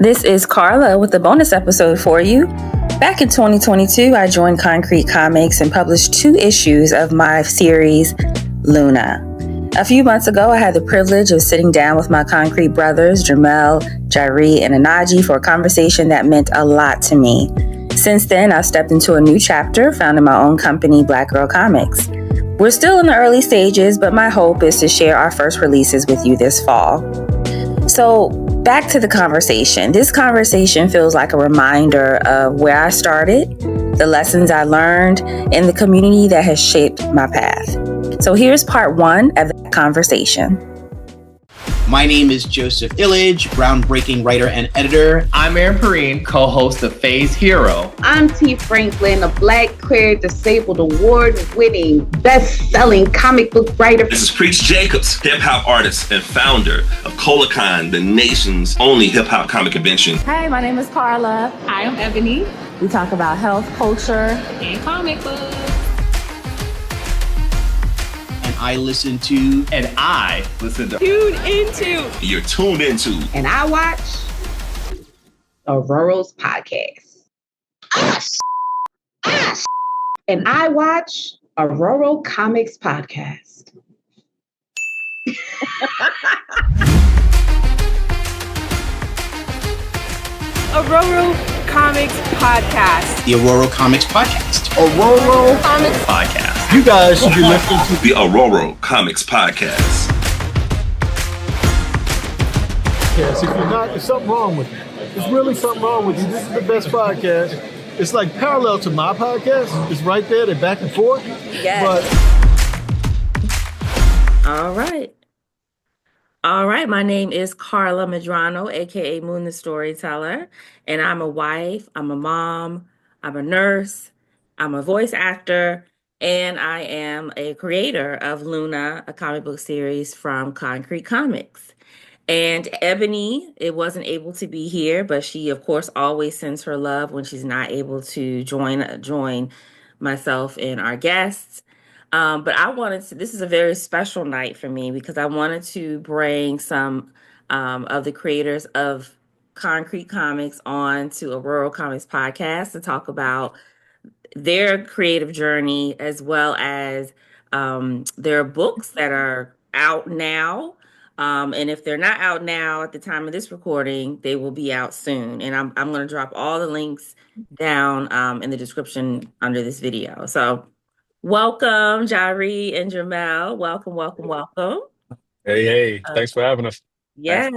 This is Carla with a bonus episode for you. Back in 2022, I joined Konkret Comics and published 2 issues of my series, Luna. A few months ago, I had the privilege of sitting down with my Konkret brothers, Jermael, Jireh, and Onaji, for a conversation that meant a lot to me. Since then, I've stepped into a new chapter, founding my own company, Black Girl Comics. We're still in the early stages, but my hope is to share our first releases with you this fall. So, back to the conversation. This conversation feels like a reminder of where I started, the lessons I learned, and the community that has shaped my path. So here's part 1 of the conversation. My name is Joseph Illidge, groundbreaking writer and editor. I'm Aaron Perrine, co-host of Phase Hero. I'm T. Franklin, a Black, queer, disabled, award-winning, best-selling comic book writer. This is Preach Jacobs, hip-hop artist and founder of Colacon, the nation's only hip-hop comic convention. Hi, my name is Carla. Hi, I'm Ebony. We talk about health, culture, and comic books. I listen to. And I listen to. Tune into. You're tuned into. And I watch Aurora's podcast. And I watch Aurora Comics podcast. Aurora Comics podcast. The Aurora Comics podcast. Aurora Comics podcast. You guys should be listening to the Aurora Comics podcast. Yes, if you're not, there's something wrong with you. There's really something wrong with you. This is the best podcast. It's like parallel to my podcast. It's right there. They're back and forth. Yes. All right. My name is Carla Medrano, aka Moon the Storyteller, and I'm a wife, I'm a mom, I'm a nurse, I'm a voice actor, and I am a creator of Luna, a comic book series from Konkret Comics. And Ebony, it wasn't able to be here, but she, of course, always sends her love when she's not able to join myself and our guests. But I wanted to, this is a very special night for me because I wanted to bring some of the creators of Konkret Comics on to Aurora Comics podcast to talk about their creative journey as well as their books that are out now. And if they're not out now at the time of this recording, they will be out soon. And I'm going to drop all the links down in the description under this video. So welcome, Jireh and Jermael. Welcome. Hey, thanks for having us. Yes.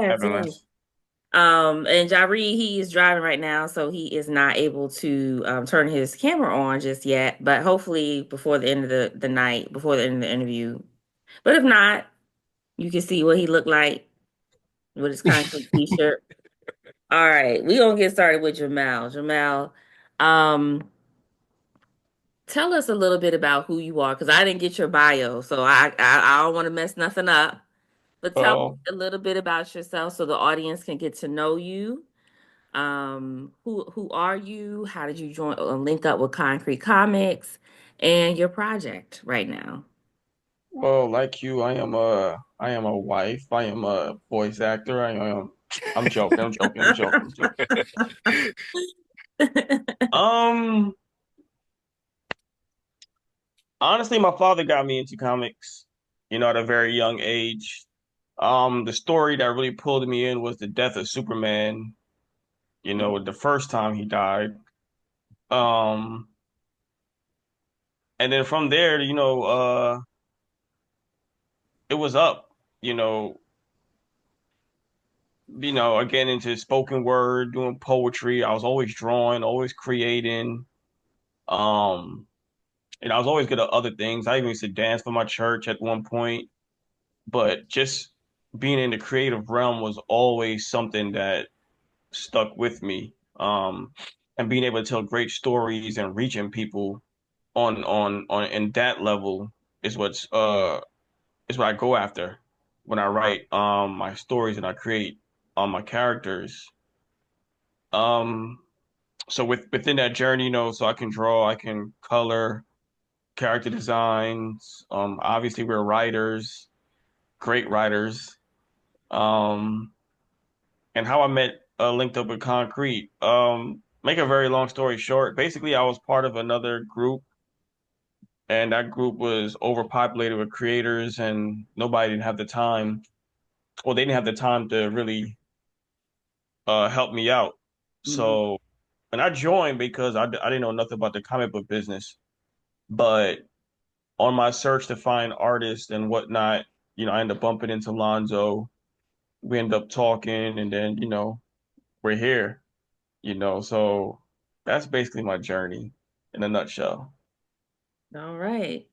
And Jireh, he is driving right now, so he is not able to turn his camera on just yet, but hopefully before the end of the night, before the end of the interview. But if not, you can see what he looked like with his Konkret t-shirt. All right, we're going to get started with Jermael. Jermael, tell us a little bit about who you are, because I didn't get your bio, so I don't want to mess nothing up. But tell me a little bit about yourself so the audience can get to know you. Who are you? How did you link up with Konkret Comics and your project right now? Well, like you, I am a wife. I am a voice actor. I'm joking. Honestly, my father got me into comics, at a very young age. The story that really pulled me in was the death of Superman, the first time he died. And then from there, it was up, again into spoken word, doing poetry. I was always drawing, always creating. And I was always good at other things. I even used to dance for my church at one point. But just being in the creative realm was always something that stuck with me. And being able to tell great stories and reaching people on in that level is what I go after when I write my stories and I create my characters. So within that journey, so I can draw, I can color, character designs. Obviously we're writers, great writers. And how I met linked up with Concrete. Make a very long story short, basically I was part of another group, and that group was overpopulated with creators, and nobody didn't have the time. Well, they didn't have the time to really help me out. Mhm. So, and I joined because I didn't know nothing about the comic book business. But on my search to find artists and whatnot, I ended up bumping into Lonzo. We end up talking, and then, we're here, so that's basically my journey in a nutshell. All right.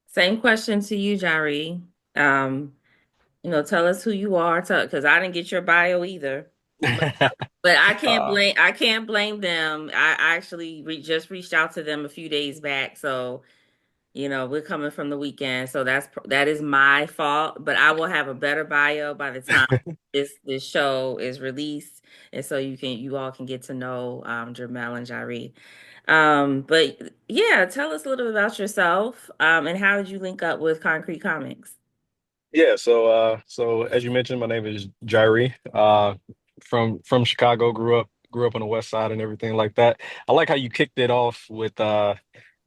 Same question to you, Jireh. Um, tell us who you are, because I didn't get your bio either. But I can't blame them. I actually just reached out to them a few days back, so we're coming from the weekend, so that is my fault. But I will have a better bio by the time this show is released, and so you all can get to know Jermael and Jireh. But yeah, tell us a little bit about yourself, and how did you link up with Concrete Comics? Yeah, so as you mentioned, my name is Jireh. From Chicago, grew up on the West Side and everything like that. I like how you kicked it off with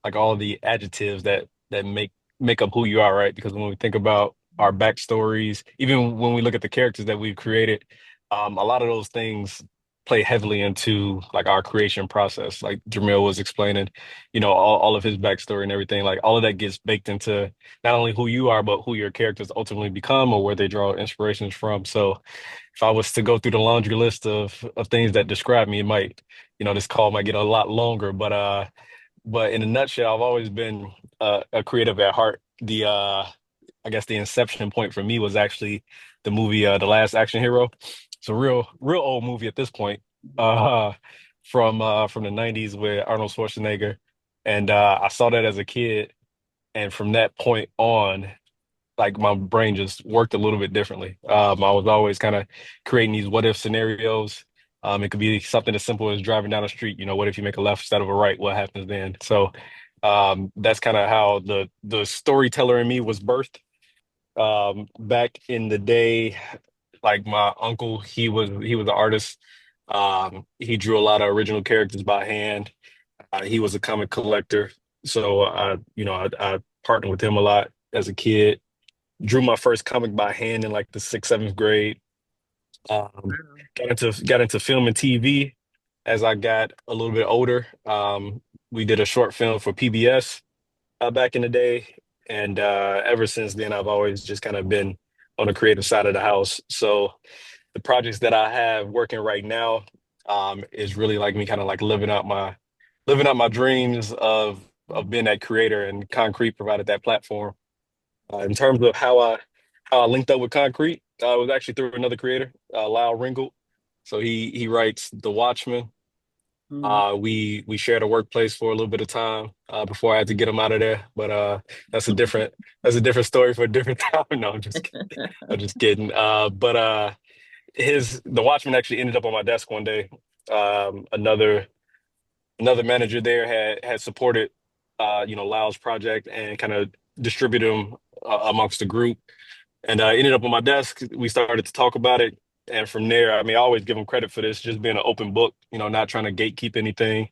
like all the adjectives that make up who you are, right? Because when we think about our backstories, even when we look at the characters that we've created, a lot of those things play heavily into like our creation process. Like Jermael was explaining, all of his backstory and everything. Like all of that gets baked into not only who you are, but who your characters ultimately become or where they draw inspirations from. So if I was to go through the laundry list of things that describe me, it might, this call might get a lot longer. But in a nutshell, I've always been a creative at heart. I guess the inception point for me was actually the movie The Last Action Hero. It's a real old movie at this point, uh, from the '90s with Arnold Schwarzenegger, and I saw that as a kid, and from that point on, like my brain just worked a little bit differently. I was always kind of creating these what if scenarios. It could be something as simple as driving down the street. What if you make a left instead of a right? What happens then? So that's kind of how the storyteller in me was birthed. Back in the day, like my uncle, he was an artist. He drew a lot of original characters by hand. He was a comic collector, so I partnered with him a lot as a kid. Drew my first comic by hand in like the sixth, seventh grade. Um, Wow. got into film and TV as I got a little bit older. We did a short film for PBS back in the day, and ever since then, I've always just kind of been on the creative side of the house. So the projects that I have working right now is really like me kind of like living out my dreams of being that creator, and Concrete provided that platform. In terms of how I linked up with Concrete, it was actually through another creator, Lyle Ringgold. So he writes The Watchmen. Mhm. We shared a workplace for a little bit of time before I had to get him out of there. But that's a different that's a different story for a different time. No, I'm just kidding. I'm just kidding. But his The Watchmen actually ended up on my desk one day. Another manager there had supported Lyle's project and kind of distributed them amongst the group, and ended up on my desk. We started to talk about it, and from there, I mean, I always give him credit for this, just being an open book, not trying to gatekeep anything.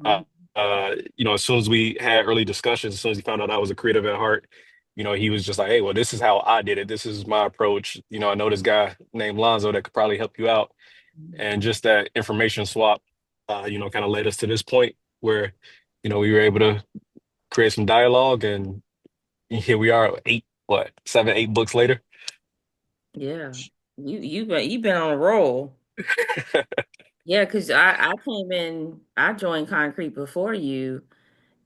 uh, Mhm. as soon as we had early discussions, as soon as he found out I was a creative at heart, he was just like, hey, well, this is how I did it, this is my approach. I know this guy named Lonzo that could probably help you out. And just that information swap, kind of led us to this point where, we were able to create some dialogue, and here we are, 7, 8 books later. Yeah, you've been on a roll. Yeah, because I joined Concrete before you,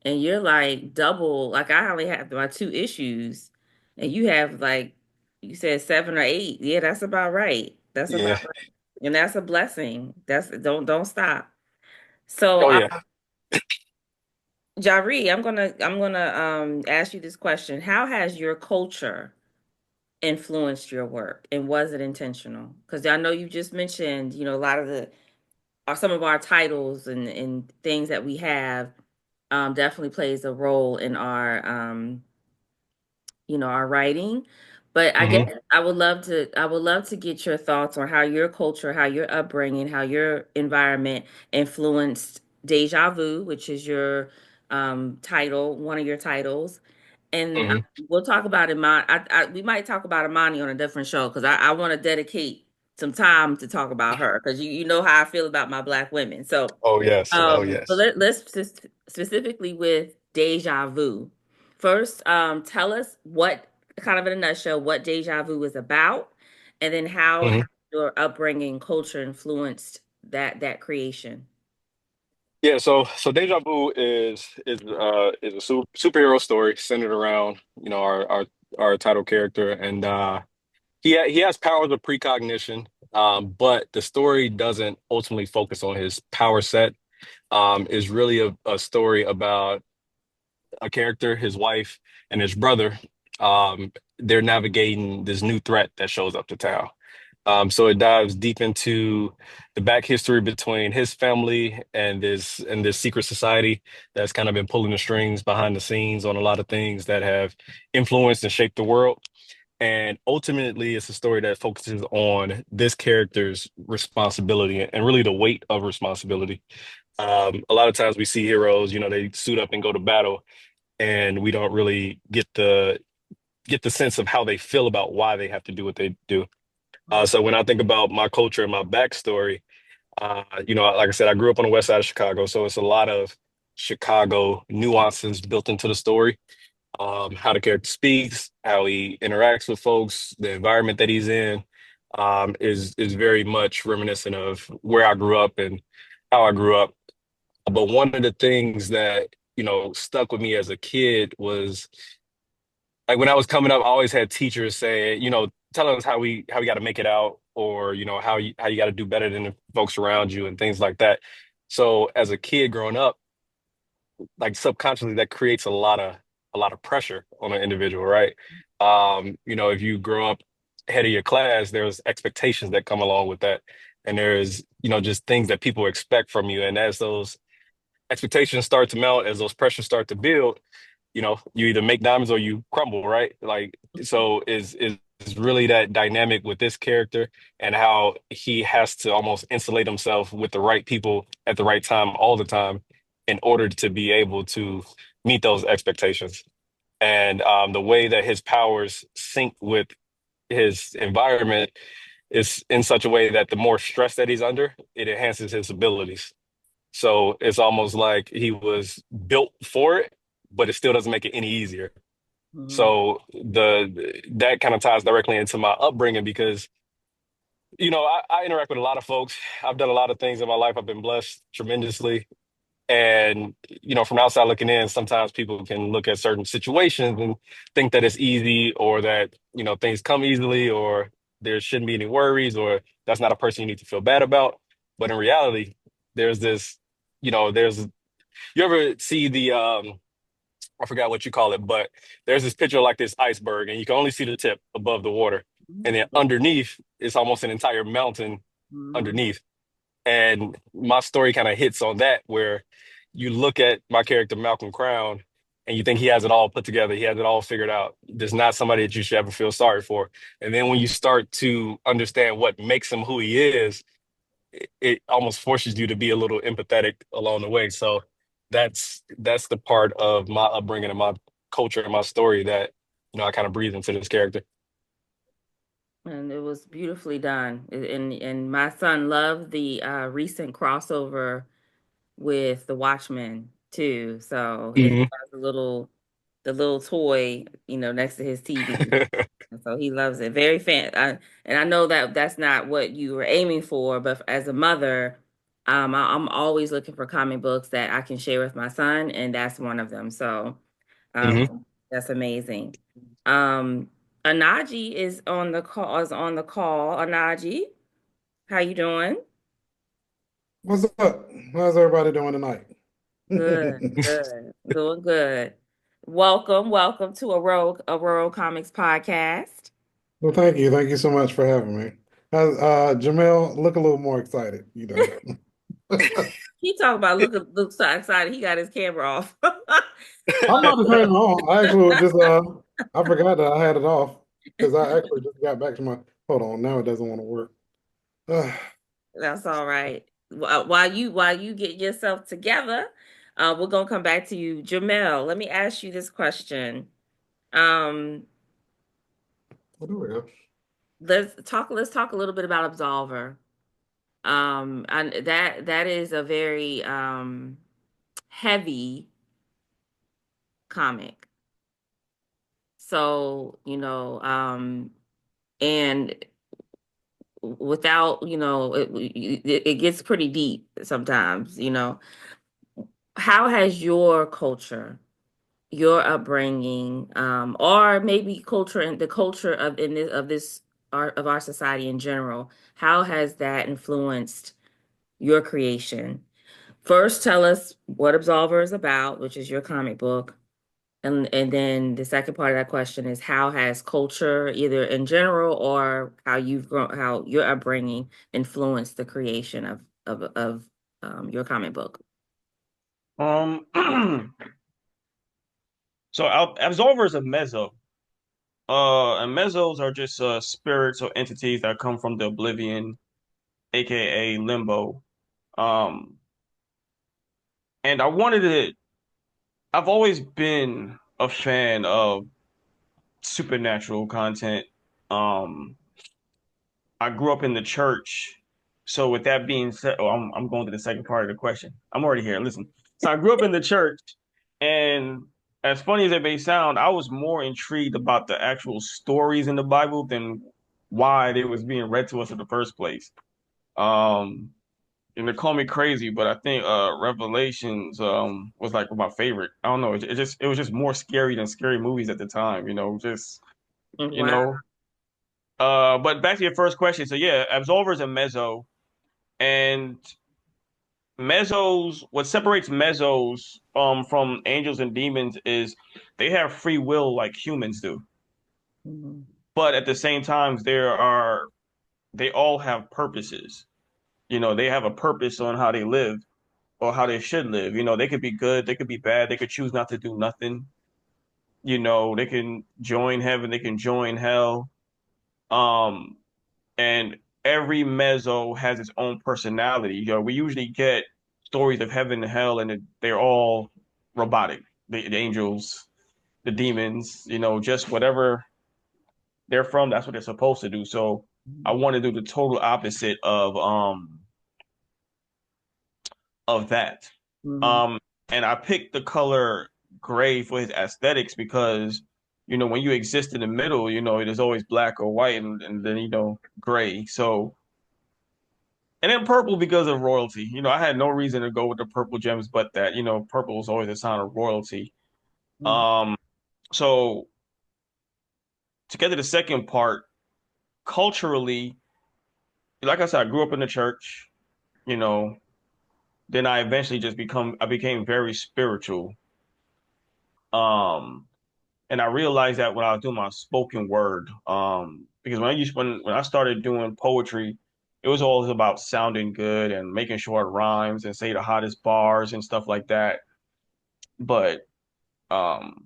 and you're like double. Like I only have my two issues, and you have like you said 7 or 8. Yeah, that's about right. That's about Yeah. right, and that's a blessing. Don't stop. So, Oh yeah. Jari, I'm gonna ask you this question: How has your culture influenced your work, and was it intentional? Because I know you just mentioned, a lot of the are some of our titles and things that we have definitely plays a role in our our writing. But I Hmm. guess I would love to get your thoughts on how your culture, how your upbringing, how your environment influenced Deja Vu, which is your title, one of your titles. And Hmm. we'll talk about Imani. We might talk about Imani on a different show because I want to dedicate some time to talk about her because you know how I feel about my Black women. So Oh yes. Oh but yes. specifically with Deja Vu. First, tell us what kind of in a nutshell what Deja Vu is about, and then how Hmm. your upbringing, culture influenced that creation. Yeah. So Deja Vu is a superhero story centered around our title character, and he has powers of precognition, but the story doesn't ultimately focus on his power set. Is really a story about a character, his wife, and his brother. They're navigating this new threat that shows up to town. So it dives deep into the back history between his family and this secret society that's kind of been pulling the strings behind the scenes on a lot of things that have influenced and shaped the world. And ultimately, it's a story that focuses on this character's responsibility and really the weight of responsibility. A lot of times we see heroes, they suit up and go to battle, and we don't really get the sense of how they feel about why they have to do what they do. So when I think about my culture and my backstory, like I said, I grew up on the west side of Chicago, so it's a lot of Chicago nuances built into the story. How the character speaks, how he interacts with folks, the environment that he's in, is very much reminiscent of where I grew up and how I grew up. But one of the things that, stuck with me as a kid was like when I was coming up, I always had teachers say, telling us how we got to make it out, or how you got to do better than the folks around you and things like that. So as a kid growing up, like subconsciously, that creates a lot of pressure on an individual, right? If you grow up ahead of your class, there's expectations that come along with that, and there's just things that people expect from you, and as those expectations start to mount, as those pressures start to build, you either make diamonds or you crumble, right? Like, so is really that dynamic with this character and how he has to almost insulate himself with the right people at the right time all the time in order to be able to meet those expectations. And the way that his powers sync with his environment is in such a way that the more stress that he's under, it enhances his abilities. So it's almost like he was built for it, but it still doesn't make it any easier. Mhm. So the that kind of ties directly into my upbringing because I interact with a lot of folks. I've done a lot of things in my life. I've been blessed tremendously. And from the outside looking in, sometimes people can look at certain situations and think that it's easy, or that things come easily, or there shouldn't be any worries, or that's not a person you need to feel bad about. But in reality, there's this, there's you ever see the I forgot what you call it, but there's this picture of like this iceberg, and you can only see the tip above the water, and then Yeah. underneath it's almost an entire mountain Mhm. underneath. And my story kind of hits on that, where you look at my character, Malcolm Crown, and you think he has it all put together. He has it all figured out. There's not somebody that you should ever feel sorry for. And then when you start to understand what makes him who he is, it almost forces you to be a little empathetic along the way. So that's the part of my upbringing and my culture and my story that, I kind of breathe into this character. And it was beautifully done. And my son loved the recent crossover with the Watchmen too. So he Hmm. has the little toy, next to his TV. And so he loves it. Very and I know that that's not what you were aiming for, but as a mother, I'm always looking for comic books that I can share with my son, and that's one of them. So Hmm. that's amazing. Um, Onaji is on the call. Onaji, how you doing? What's up? How's everybody doing tonight? Good, good, doing good. Welcome to a Rural Comics podcast. Well, thank you. Thank you so much for having me. Jermael, look a little more excited. He talk about look so excited. He got his camera off. I'm not turning it on. I actually was just I forgot that I had it off. because I actually just got back to my. Hold on, now it doesn't want to work. That's all right. While you get yourself together, we're gonna come back to you, Jermael. Let me ask you this question. Um, What do we go? let's talk a little bit about Absolver. And that is a very heavy comic. So, and without, it gets pretty deep sometimes. How has your culture, your upbringing, or maybe culture and the culture of this art of our society in general, how has that influenced your creation? First, tell us what Absolver is about, which is your comic book. And then the second part of that question is how has culture, either in general or how you've grown, how your upbringing influenced the creation of your comic book? Um, so Absolver is a mezzo. And mezzos are just spirits or entities that come from the oblivion, aka limbo. Um, and I wanted to. I've always been a fan of supernatural content. Um, I grew up in the church. So with that being said, I'm going to the second part of the question. I'm already here. Listen. So I grew up in the church, and as funny as it may sound, I was more intrigued about the actual stories in the Bible than why they was being read to us in the first place. Um, and they call me crazy, but I think Revelations was like my favorite. I don't know. It was just more scary than scary movies at the time, just you Wow. know. But back to your first question. So yeah, Absolver is a mezzo, and mezzos. What separates mezzos from angels and demons is they have free will like humans do, Mhm. but at the same time, they all have purposes. They have a purpose on how they live or how they should live. They could be good, they could be bad, they could choose not to do nothing. They can join heaven, they can join hell. Um, and every mezzo has its own personality. We usually get stories of heaven and hell, and they're all robotic. The angels, the demons, just whatever they're from, that's what they're supposed to do. So I want to do the total opposite of that. Mhm. Um, and I picked the color gray for his aesthetics because, when you exist in the middle, it is always black or white and then, gray. So, and then purple because of royalty. I had no reason to go with the purple gems, but that, purple is always a sign of royalty. Mhm. Um, so to get to the second part, culturally, like I said, I grew up in the church, you know, then I eventually I became very spiritual. Um, and I realized that when I was doing my spoken word, because when I started doing poetry, it was always about sounding good and making sure it rhymes and say the hottest bars and stuff like that. But um,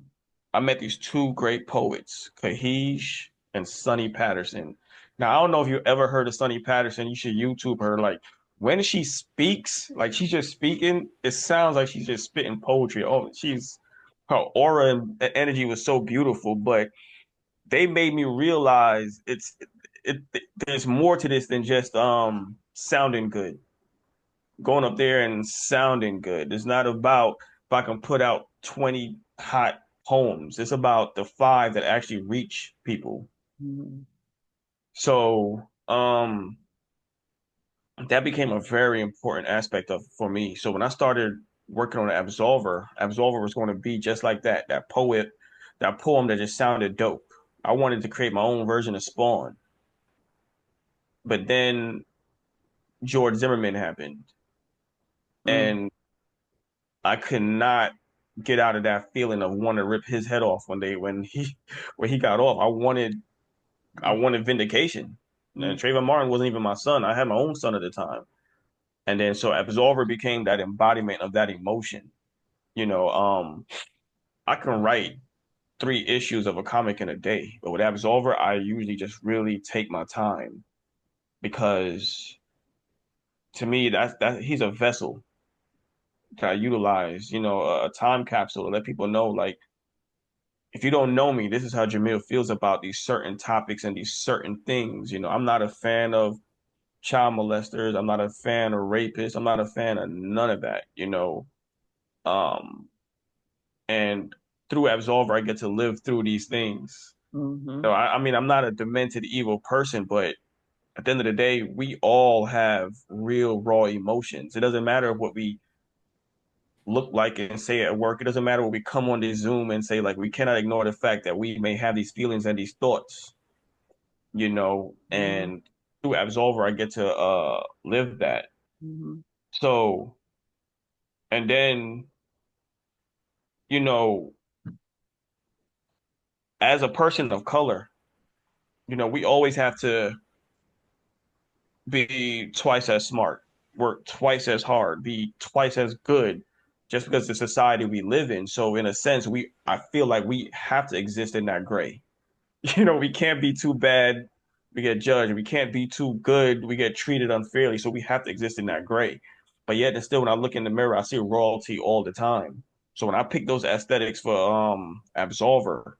I met these two great poets, Kahish and Sonny Patterson. Now, I don't know if you ever heard of Sonny Patterson. You should YouTube her. Like when she speaks, like she's just speaking, it sounds like she's just spitting poetry. Oh, her aura and energy was so beautiful, but they made me realize there's more to this than just sounding good. Going up there and sounding good. It's not about if I can put out 20 hot poems. It's about the five that actually reach people. Mhm. So that became a very important aspect of for me. So when I started working on Absolver was going to be just like that. That poem that just sounded dope. I wanted to create my own version of Spawn. But then George Zimmerman happened. Mhm. And I could not get out of that feeling of wanting to rip his head off when he got off. I wanted vindication. And Mhm. Trayvon Martin wasn't even my son. I had my own son at the time. And then so Absolver became that embodiment of that emotion. You know, I can write 3 issues of a comic in a day. But with Absolver, I usually just really take my time because to me that he's a vessel that I utilize, a time capsule to let people know, like, if you don't know me, this is how Jermael feels about these certain topics and these certain things. I'm not a fan of child molesters. I'm not a fan of rapists. I'm not a fan of none of that. Um, and through Absolver, I get to live through these things. Mm-hmm. So I mean, I'm not a demented evil person, but at the end of the day, we all have real raw emotions. It doesn't matter what we look like and say at work. It doesn't matter what we come on this Zoom and say. Like, we cannot ignore the fact that we may have these feelings and these thoughts. And through Absolver, I get to live that. Mm-hmm. So, and then, you know, as a person of color, we always have to be twice as smart, work twice as hard, be twice as good, just because the society we live in. So in a sense, I feel like we have to exist in that gray. We can't be too bad, we get judged. We can't be too good, we get treated unfairly. So we have to exist in that gray. But yet and still, when I look in the mirror, I see royalty all the time. So when I pick those aesthetics for Absolver,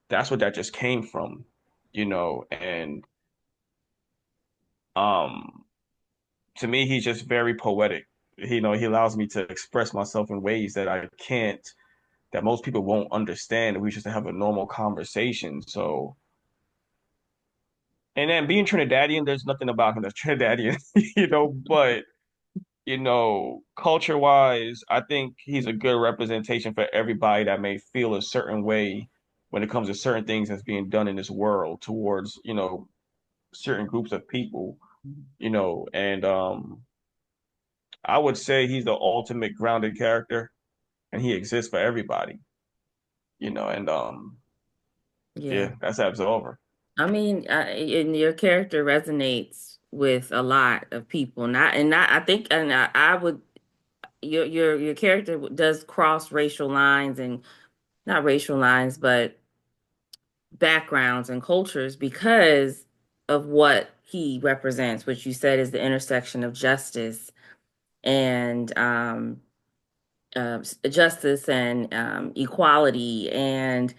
that's what that just came from. And um to me, he's just very poetic. He allows me to express myself in ways that I can't, that most people won't understand. We just have a normal conversation. So, and then being Trinidadian, there's nothing about him that's Trinidadian, but culture wise, I think he's a good representation for everybody that may feel a certain way when it comes to certain things that's being done in this world towards, certain groups of people. And I would say he's the ultimate grounded character, and he exists for everybody. And Yeah. yeah, that's Absolver. I mean, and your character resonates with a lot of people. I think, and I would, your character does cross racial lines and not racial lines, but backgrounds and cultures because of what he represents, which you said is the intersection of and justice and equality and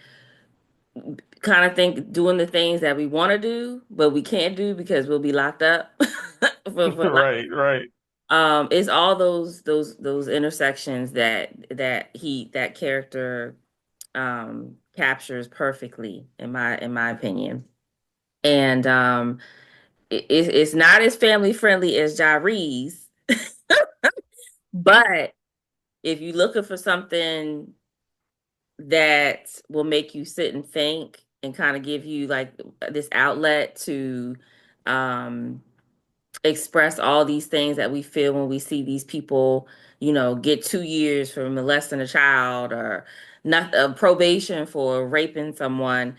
kind of think doing the things that we want to do, but we can't do because we'll be locked up for life. Right. It's all those intersections that character captures perfectly in my opinion. And it's not as family friendly as Jireh's, but if you're looking for something that will make you sit and think and kind of give you like this outlet to um express all these things that we feel when we see these people, get 2 years for molesting a child or not probation for raping someone.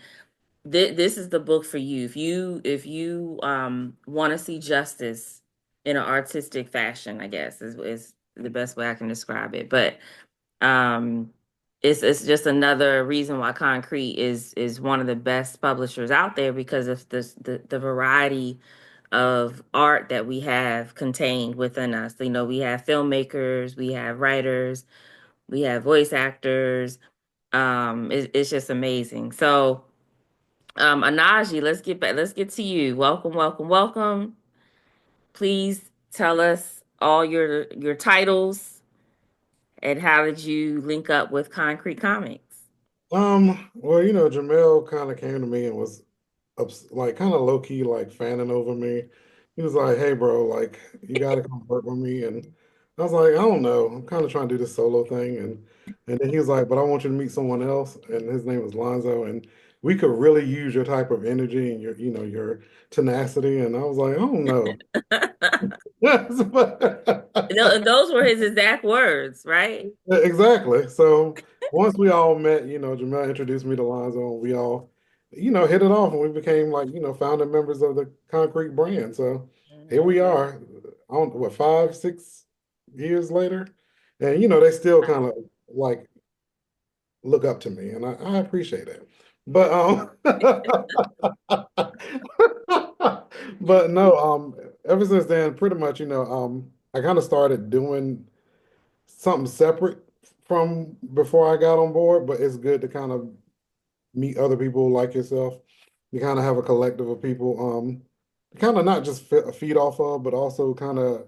This is the book for you. If you want to see justice in an artistic fashion, I guess is the best way I can describe it. But um, it's just another reason why Concrete is one of the best publishers out there because of the variety of art that we have contained within us. We have filmmakers, we have writers, we have voice actors. It's just amazing. So, Onaji, let's get to you. Welcome, welcome, welcome. Please tell us all your titles and how did you link up with Concrete Comics? Well, Jermael kind of came to me and was like kind of low key like fanning over me. He was like, "Hey, bro, like you got to come work with me." And I was like, "I don't know. I'm kind of trying to do this solo thing." And then he was like, "But I want you to meet someone else." And his name was Lonzo, and we could really use your type of energy and your tenacity. And I was like, "I don't know." Those were his exact words, right? Exactly. So once we all met, Jermael introduced me to Lonzo, and we all, hit it off, and we became like, founding members of the Concrete brand. So here we are, on what, 5, 6 years later, and they still kind of like look up to me, and I appreciate it. But but no, ever since then, pretty much, I kind of started doing something separate from before I got on board, but it's good to kind of meet other people like yourself. You kind of have a collective of people, kind of not just feed off of, but also kind of,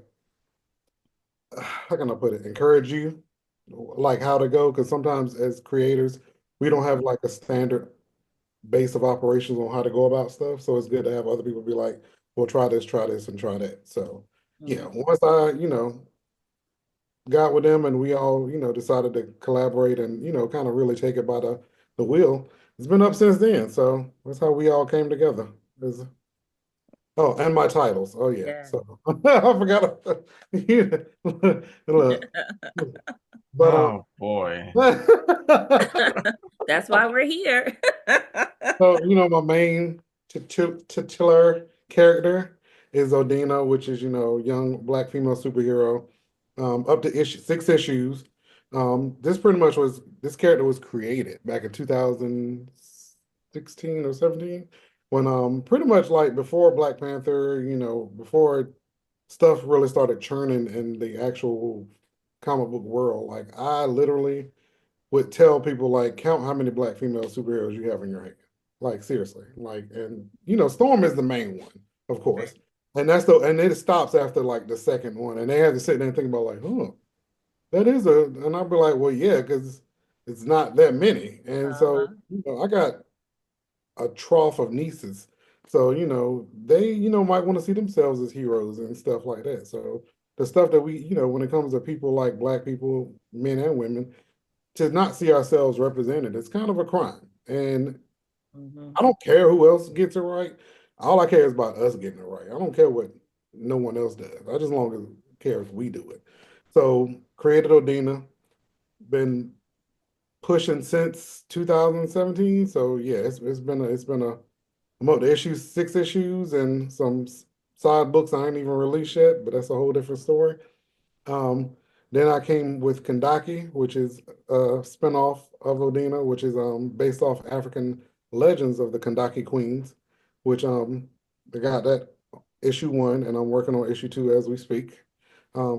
how can I put it, encourage you, like how to go. Because sometimes as creators, we don't have like a standard base of operations on how to go about stuff. So it's good to have other people be like, well, try this, and try that. So yeah, once I, got with them and we all, decided to collaborate and, kind of really take it by the wheel. It's been up since then. So that's how we all came together. Oh, and my titles. Oh yeah. Yeah. So I forgot. Look, but Oh boy. That's why we're here. so my main titular character is Odina, which is young black female superhero, up to issue 6 issues. This character was created back in 2016 or 17 when pretty much like before Black Panther, before stuff really started churning in the actual comic book world. Like I literally would tell people like count how many black female superheroes you have in your hand. Like seriously. Like and Storm is the main one, of course. And it stops after like the second one. And they had to sit there and think about like, that is and I'd be like, well, yeah, because it's not that many. And so, I got a trough of nieces. So, they, might want to see themselves as heroes and stuff like that. So the stuff that we, when it comes to people like black people, men and women, to not see ourselves represented, it's kind of a crime. And I don't care who else gets it right. All I care is about us getting it right. I don't care what no one else does. I just long as care if we do it. So created Odina, been pushing since 2017. So yeah, I'm up to 6 issues and some side books I ain't even released yet, but that's a whole different story. Then I came with Kandaki, which is a spinoff of Odina, which is based off African legends of the Kandaki Queens, which I got that issue 1, and I'm working on issue 2 as we speak.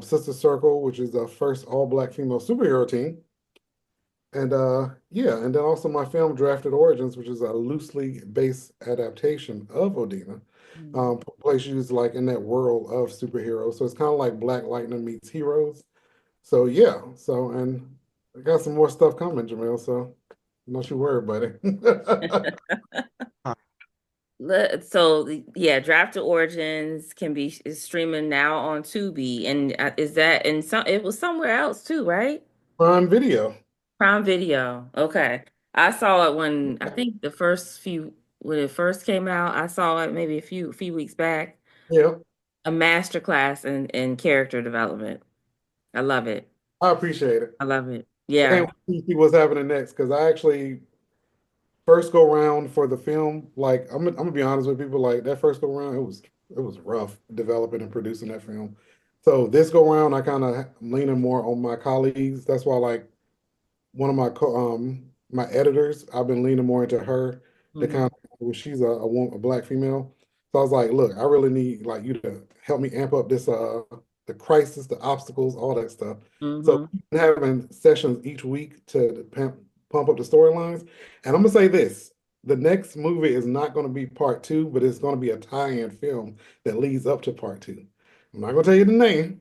Sister Circle, which is the first all-black female superhero team. And yeah, and then also my film Drafted Origins, which is a loosely based adaptation of Odina. Places like in that world of superheroes. So it's kind of like Black Lightning meets Heroes. So yeah, and I got some more stuff coming, Jermael. So don't you worry, buddy. So yeah, Drafted Origins is streaming now on Tubi, and is that in some? It was somewhere else too, right? Prime Video. Prime Video. Okay, I saw it when I think when it first came out. I saw it maybe a few weeks back. Yeah, A master class in character development. I love it. I appreciate it. I love it. I Yeah. can't wait to see what's happening next because I actually first go round for the film. Like I'm gonna be honest with people, like that first go round, it was rough developing and producing that film. So this go round, I kind of leaning more on my colleagues. That's why like one of my editors, I've been leaning more into her to kind of well, she's a black female. So I was like, look, I really need like you to help me amp up this the crisis, the obstacles, all that stuff. So we've been having sessions each week to pump up the storylines. And I'm gonna say this. The next movie is not going to be part 2, but it's going to be a tie-in film that leads up to part 2. I'm not going to tell you the name,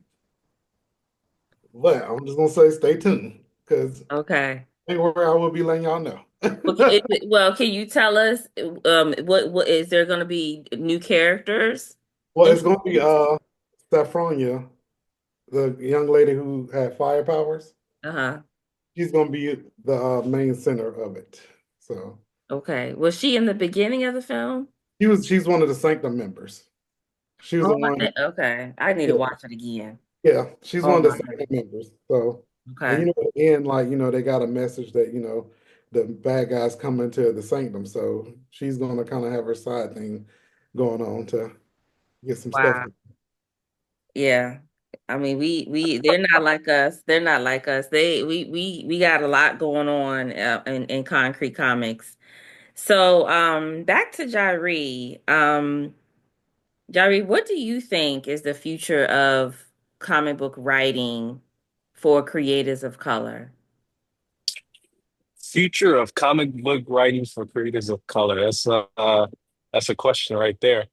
but I'm just going to say stay tuned because Okay. anywhere I will be letting y'all know. Well, can you tell us what is there going to be new characters? Well, it's going to be Saffronia, the young lady who had fire powers. Uh-huh. She's going to be the main center of it. So Okay. Was she in the beginning of the film? she's one of the Sanctum members. She was the one. Okay. I need to Yeah, watch it again. yeah, she's Oh one of the my Sanctum goodness. members. So and Okay. at the end, like they got a message that the bad guys come into the Sanctum. So she's going to kind of have her side thing going on to get some stuff. Wow. Yeah. I mean, they're not like us. They're not like us. We got a lot going on in Concrete Comics. So, back to Jireh. Jireh, what do you think is the future of comic book writing for creators of color? Future of comic book writing for creators of color. That's a question right there.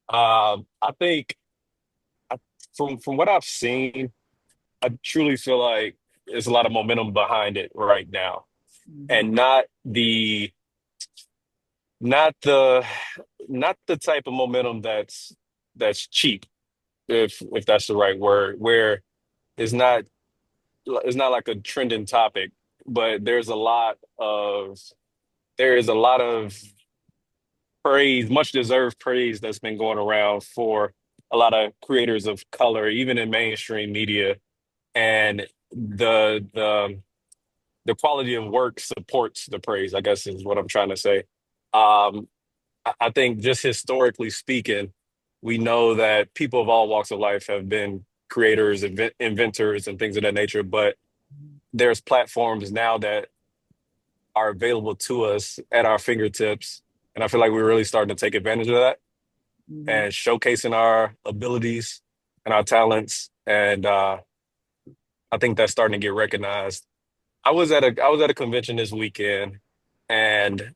I think from what I've seen, I truly feel like there's a lot of momentum behind it right now, Mhm. and not the not the type of momentum that's cheap, if that's the right word, where it's not it's not like a trending topic, but there is a lot of praise, much deserved praise that's been going around for a lot of creators of color, even in mainstream media, and the quality of work supports the praise, I guess is what I'm trying to say. I think just historically speaking, we know that people of all walks of life have been creators, inventors, and things of that nature. But there's platforms now that are available to us at our fingertips, and I feel like we're really starting to take advantage of that Mhm. and showcasing our abilities and our talents. And I think that's starting to get recognized. I was at a convention this weekend, and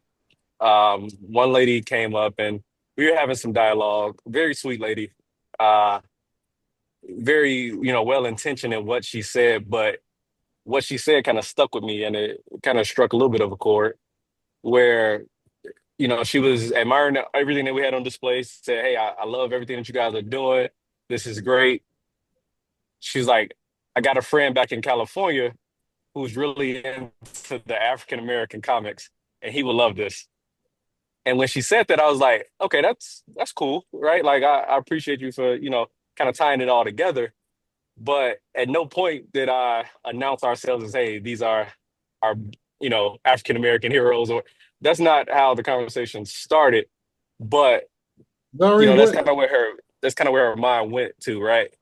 one lady came up and we were having some dialogue. Very sweet lady, uh, very well intentioned in what she said, but what she said kind of stuck with me, and it kind of struck a little bit of a chord. Where she was admiring everything that we had on display. Said, "Hey, I love everything that you guys are doing. This is great." She's like, "I got a friend back in California who's really into the African American comics, and he would love this." And when she said that, I was like, okay, that's cool, right? Like I appreciate you for, kind of tying it all together. But at no point did I announce ourselves as, hey, these are our, African American heroes, or that's not how the conversation started. But, Zari, that's what kind of where her mind went to, right?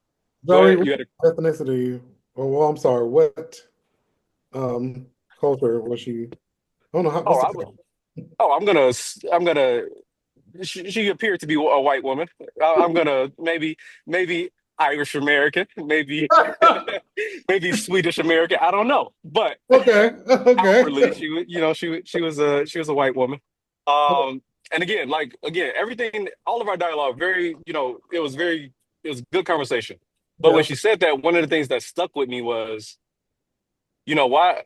Go Zari, ahead. what You had a, ethnicity? Oh, well, I'm sorry. What um culture was she? I don't know oh, what's the I, term? I'm gonna she appeared to be a white woman. I'm gonna maybe Irish American, maybe maybe Swedish American. I don't know, but Okay, okay. outwardly she was a white woman. And again, everything, all of our dialogue, very it was good conversation. But when Yeah. she said that, one of the things that stuck with me was, why?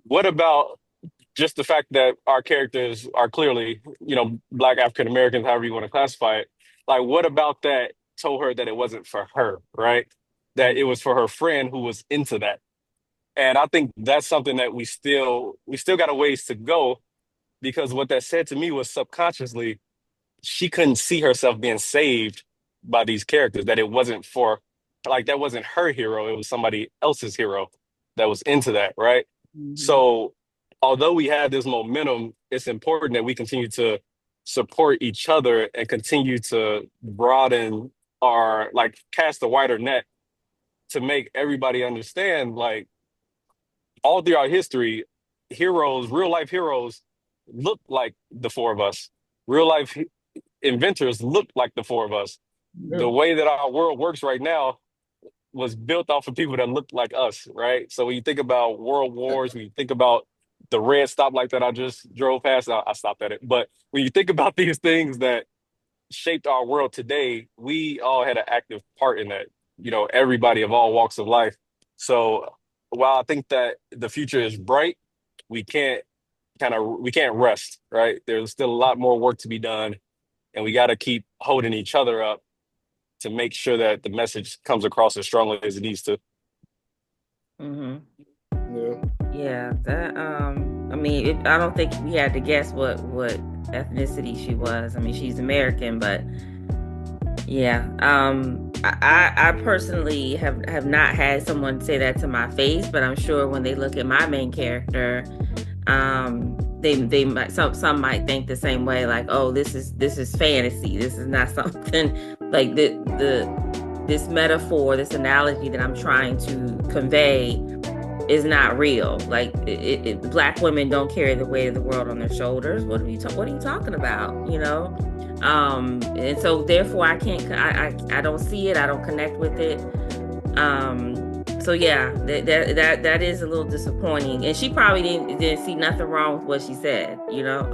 What about just the fact that our characters are clearly, Black African Americans, however you want to classify it, like what about that told her that it wasn't for her, right? That it was for her friend who was into that. And I think that's something that we still got a ways to go, because what that said to me was subconsciously she couldn't see herself being saved by these characters, that it wasn't for, like, that wasn't her hero, it was somebody else's hero that was into that, right? Mhm. So although we have this momentum, it's important that we continue to support each other and continue to broaden our, like, cast a wider net to make everybody understand, like, all throughout history, heroes, real life heroes, look like the four of us. Real life inventors look like the four of us. Yeah. The way that our world works right now was built off of people that looked like us, right? So when you think about world wars, when you think about the red stoplight that I just drove past, I stopped at it. But when you think about these things that shaped our world today, we all had an active part in that, everybody of all walks of life. So while I think that the future is bright, we can't we can't rest, right? There's still a lot more work to be done, and we got to keep holding each other up to make sure that the message comes across as strongly as it needs to. Mhm. Yeah. Yeah, that I mean, I don't think we had to guess what ethnicity she was. I mean, she's American, but yeah. I personally have not had someone say that to my face, but I'm sure when they look at my main character, they might, some might think the same way, like, oh, this is fantasy. This is not something like the this metaphor, this analogy that I'm trying to convey is not real. Like Black women don't carry the weight of the world on their shoulders. What are you talking about? You know? And so therefore I can't, I don't see it. I don't connect with it. So yeah, that is a little disappointing. And she probably didn't see nothing wrong with what she said, you know?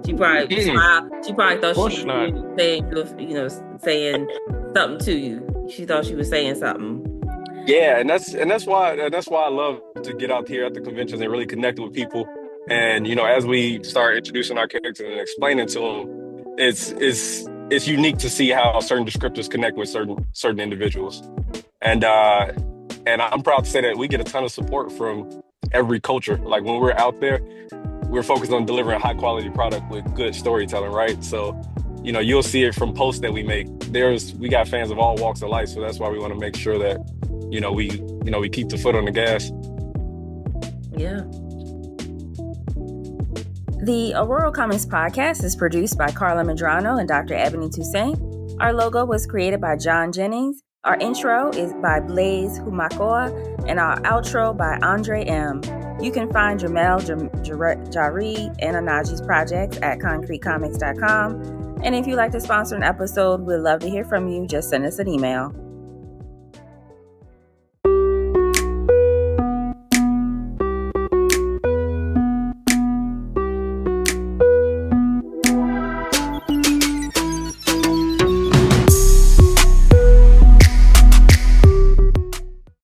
She probably smiled. She probably thought she was saying, you know, saying something to you. She thought she was saying something. Yeah, and that's why I love to get out here at the conventions and really connect with people. And you know, as we start introducing our characters and explaining to them, it's unique to see how certain descriptors connect with certain individuals. And I'm proud to say that we get a ton of support from every culture. Like when we're out there, we're focused on delivering a high quality product with good storytelling, right? So, you know, you'll see it from posts that we make. We got fans of all walks of life, so that's why we want to make sure that, we keep the foot on the gas. Yeah. The Aurora Comics podcast is produced by Carla Medrano and Dr. Ebony Toussaint. Our logo was created by John Jennings. Our intro is by Blaze Humakoa, and our outro by Andre M. You can find Jermael, Jireh, and Onaji's projects at KonkretComics.com. And if you'd like to sponsor an episode, we'd love to hear from you. Just send us an email.